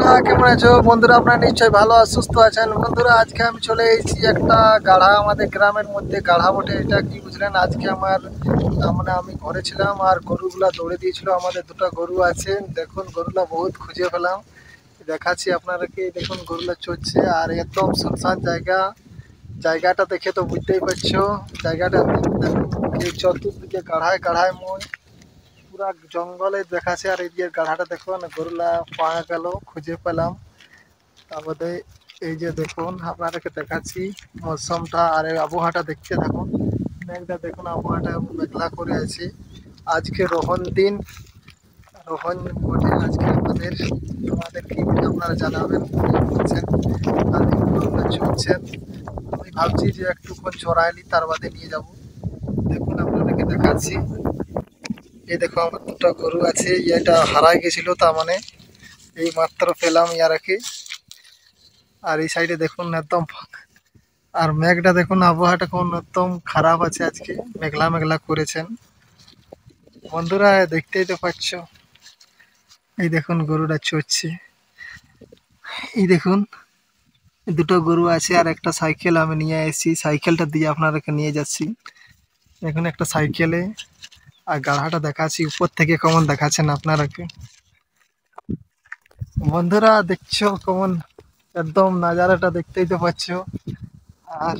বন্ধুরা কেমন আছো? বন্ধুরা আপনারা নিশ্চয়ই ভালো আর সুস্থ আছেন। বন্ধুরা আজকে আমি চলে এসেছি একটা গাড়া, আমাদের গ্রামের মধ্যে গাড়া বটে। এটা কি বুঝলেন, আজকে আমার মানে আমি ঘরে ছিলাম আর গরুগুলা দৌড়ে দিয়েছিল। আমাদের দুটো গরু আছে, দেখুন গরুলা বহুত খুঁজে পেলাম। দেখাচ্ছি আপনাদেরকে, দেখুন গরুলা চড়ছে আর একদম শুনশান জায়গা। জায়গাটা দেখে তো বুঝতেই পারছো, জায়গাটা দেখুন এই চতুর্দিকে গাড়ায় গাড়ায় মই, পুরা জঙ্গলে দেখাচ্ছে। আর এই যে গাধাটা দেখুন, গরুলা পাওয়া গেল, খুঁজে পেলাম। তারপরে এই যে দেখুন আপনাদেরকে দেখাচ্ছি মৌসমটা আর এই আবহাওয়াটা দেখতে থাকুন। মেঘটা দেখুন, আবহাওয়াটা মেঘলা করে আছে। আজকে রোহন দিন, রোহন বটে আজকে আমাদের। আমাদের কি আপনারা জানাবেন কি বলছেন। আর গরুটা চড়ছেন, আমি ভাবছি যে একটুক্ষণ চড়াইলি তার বাদে নিয়ে যাব। দেখুন আপনাদেরকে দেখাচ্ছি, এই দেখো আমার দুটো গরু আছে। এটা হারাই গেছিল, তার মানে এই মাত্র পেলাম ইয়ারাকে। আর এই সাইডে দেখুন একদম আর মেঘটা দেখুন, আবহাওয়াটা কোন একদম খারাপ আছে আজকে, মেঘলা মেঘলা করেছেন। বন্ধুরা দেখতেই তো পাচ্ছ, এই দেখুন গরুটা চড়ছে। এই দেখুন দুটো গরু আছে আর একটা সাইকেল আমি নিয়ে এসেছি, সাইকেলটা দিয়ে আপনাদেরকে নিয়ে যাচ্ছি। এখন একটা সাইকেলে আর গাড়াটা দেখাচ্ছি উপর থেকে কেমন দেখাচ্ছেন আপনারাকে। বন্ধুরা দেখছো কেমন একদম নাজারাটা, দেখতেই তো পাচ্ছ। আর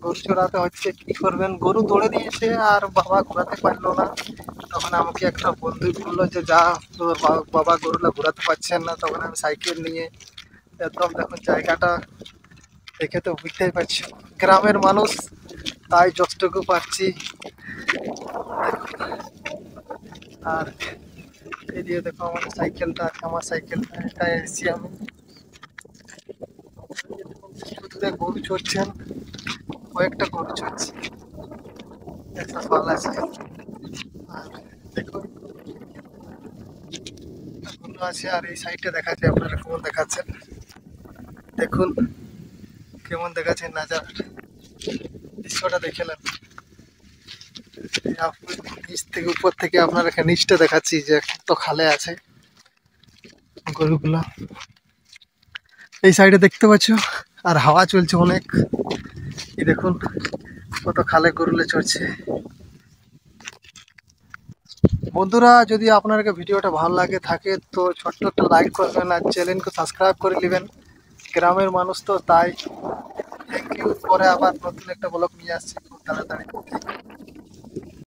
গরু চড়াতে হচ্ছে, কি করবেন, গরু দৌড়ে দিয়েছে আর বাবা ঘোরাতে পারলো না। তখন আমাকে একটা বন্ধু বললো যে যা, তোর বাবা গরুলা ঘোরাতে পারছেন না। তখন আমি সাইকেল নিয়ে একদম দেখুন জায়গাটা দেখে তো বুঝতেই পারছো, গ্রামের মানুষ তাই যতটুকু পারছি। আর এই দিয়ে দেখো আমাদের সাইকেলটা, আমার সাইকেলটা, এটা এসেছি আমি। দূরে গরু চড়ছেন, কয়েকটা গরু চড়ছে, একটা ফল আছে। আর দেখুন গরু আছে আর এই সাইডটা দেখাচ্ছে, আপনারা কেমন দেখাচ্ছেন দেখুন, কেমন দেখাচ্ছে নাজারাটা, দৃশ্যটা দেখে নেন। নিচ থেকে উপর থেকে আপনারা নিচটা দেখাচ্ছি যে কত খালে আছে গরুগুলা, এই সাইডে দেখতে পাচ্ছ। আর হাওয়া চলছে অনেক, এই দেখুন কত খালে গরুলে চড়ছে। বন্ধুরা যদি আপনাদেরকে ভিডিওটা ভালো লাগে থাকে তো ছোট্ট একটা লাইক করবেন আর চ্যানেলকে সাবস্ক্রাইব করে নেবেন। গ্রামের মানুষ তো তাই। থ্যাংক ইউ, পরে আবার নতুন একটা ব্লগ নিয়ে আসছি খুব তাড়াতাড়ি।